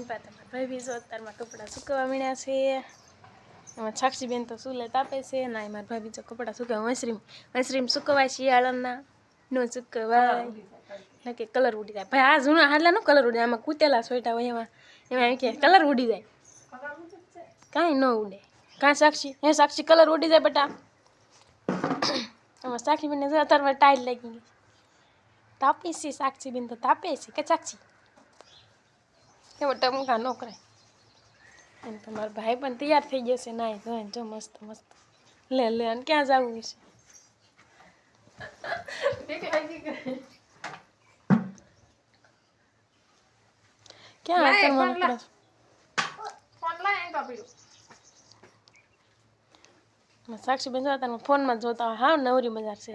N પાસે તમારા ભાઈ બી જો અત્યારમાં કપડાં સુકવવા મીણ્યા છે. એમાં સાક્ષીબેન તો સુલે તાપે છે. ના મારા ભાભી જો કપડાં સુકવવા મશરીમ સુકવાય શિયાળાના નો સુકવાય ના કે કલર ઉડી જાય ભાઈ. આ જૂના હાલા નો કલર ઉડે, આમાં કૂટેલા સોયટા હોય એમાં કે કલર ઉડી જાય. કાંઈ ન ઉડે. કાં સાક્ષી હે સાક્ષી કલર ઉડી જાય બેટા. એમાં સાક્ષીબેન જો અત્યારમાં ટાઈલ લાગી ગઈ. તાપે છે સાક્ષીબેન તો તાપે છે કે સાક્ષી એવો ટમકા ન કરાય. અને તમારો ભાઈ પણ તૈયાર થઈ જશે નાય ધોઈને જો મસ્ત મસ્ત. લે અને ક્યાં જવું છે? ક્યાં અત્યારમાં સાક્ષીબેન જો અત્યારમાં ફોનમાં જોતા હોય. હા નવરી બજાર છે.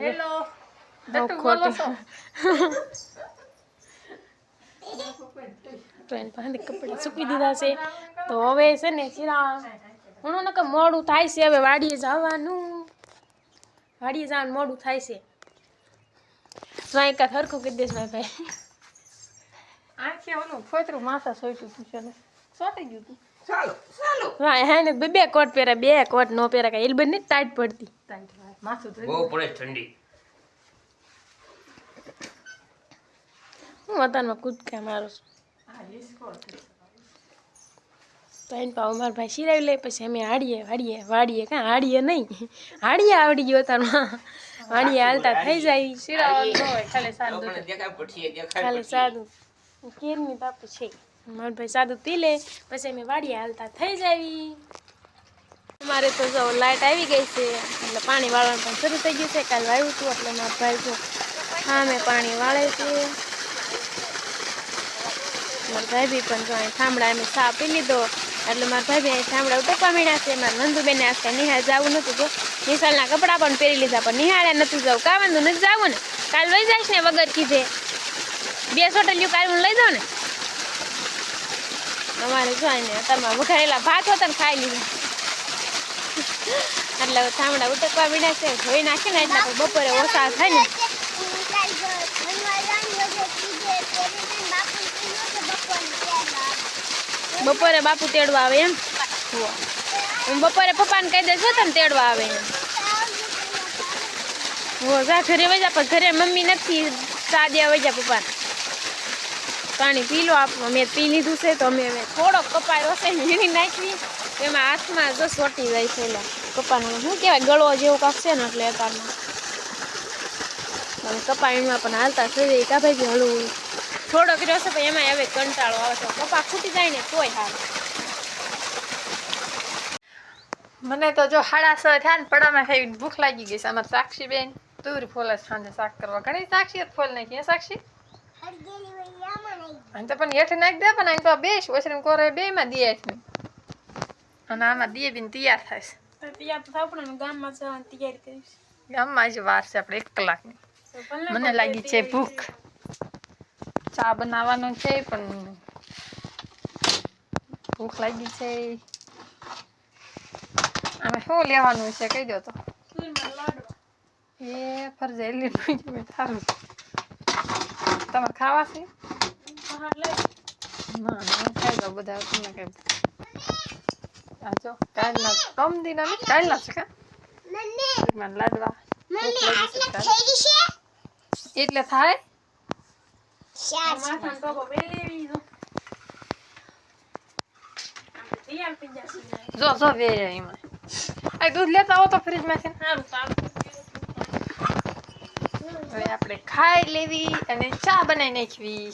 તો એને પાસે કપડાં સૂકવી દીધા છે. તો હવે છે ને હું ને મોડું થાય છે. હવે વાડીએ જવાનું મોડું થાય છે. તો એકાદ હરખું કરી દઈશ મારા ભાઈ. આખે ઓલું ફોતરું માથા સોઈતું તું છે ને સોટી ગયું તું. હા હે ને બે કોટ પહેર્યા, બે કોટ નો પહેર્યા. કાંઈ એલબન ની ટાઈટ પડતી. માથું બહુ પડે ઠંડી. હું વતનમાં કૂદકા મારું છું. તો એને પાવ મારા ભાઈ સિરાવી લે. પછી અમે વાડીએ કાં હાડીએ નહીં હાડીએ આવડી ગયો તારમાં. વાડીએ હાલતા થઈ જાય. ખાલી સાદું કેરની તાપું છે. મારા ભાઈ સાદું પી લે પછી અમે વાડીએ હાલતા થઈ જાય. અમારે તો જો લાઇટ આવી ગઈ છે એટલે પાણી વાળવાનું પણ શરૂ થઈ ગયું છે. કાલ વાવ્યું હતું એટલે મારા ભાઈ જો હા મેં પાણી વાળે છે. મારા ભાઈ બી પણ જો અહીં થાંભળા અમે ચા પી લીધો એટલે મારા ભાઈ બી અહીં થાંભળા ઉટકવા મીડ્યા છે. મારા નંદુબેને આજ નિહાળ જવું નતું તો નિશાળના કપડાં પણ પહેરી લીધા પણ નિહાળે નથી જવું. કાં વાંધો નથી જવું ને કાલ લઈ જઈશ ને વગર કીધે 2 સોટલીઓ કાલ હું લઈ જાઉં ને. અમારે જો ને તમારા વઘારેલા ભાત હતા ને ખાઈ લીધા એટલે થાંભળા ઉટકવા મીડ્યા છે. ધોઈ નાખી ને એટલે બપોરે ઓછા થાય ને. બપોરે બાપુ તેડવા આવે એમ. હું બપોરે પપ્પાને કહી દઈશ તને તેડવા આવે એમ. હો જા ઘરે વજા પણ ઘરે મમ્મી નથી. ચા દેવા વજા પપ્પાને પાણી પી લો. મેં પી લીધું છે તો અમે થોડોક કપાયો હશે વીણી નાખવી એમાં હાથમાં જો સોટી જાય છે. એટલે કપાનું શું કહેવાય ગળો જેવું કાંક છે ને એટલે અત્યારમાં કપાણીમાં પણ હાલતા થઈ જાય. કા ભાઈ હળવું થોડોક રહ્યો છે પણ એમાં હવે કંટાળો આવે છે. કપા ફૂટી જાય ને તોય હાલ. મને તો જો 6:30 થયા ને પડામાં ખાઈ ભૂખ લાગી ગઈ છે. અમારે સાક્ષી બેન તુરી ફોલે સાંજે શાક કરવા. ઘણી સાક્ષી ફોલ નાખી. સાક્ષી અને તો પણ હેઠે નાખી દે પણ અહીં તો બેસ ઓછરી કોરે બે માં દે અને આમાં દે બીને તૈયાર થાય છે. તૈયાર તો થાવ પણ ગામમાં જવાની તૈયારી કરીશ. ગામમાં જ વાર છે આપણે 1 કલાકની. મને લાગી છે ભૂખ. ચા બનાવવાનો છે પણ ભૂખ લાગી છે. આમાં શું લેવાનું છે કહી દો તો. એ ફરજેલી સારું તમે ખાવા છે? ના ખાઈ દો બધા તમને કઈ. આ જો કાલના કમ દિના ને કાલના છે કા મને લાડવા એટલે થાય જો વે એમાં આ દૂધ લેતા આવો તો ફ્રીજમાંથી. હવે આપણે ખાઈ લેવી અને ચા બનાવી નાખવી.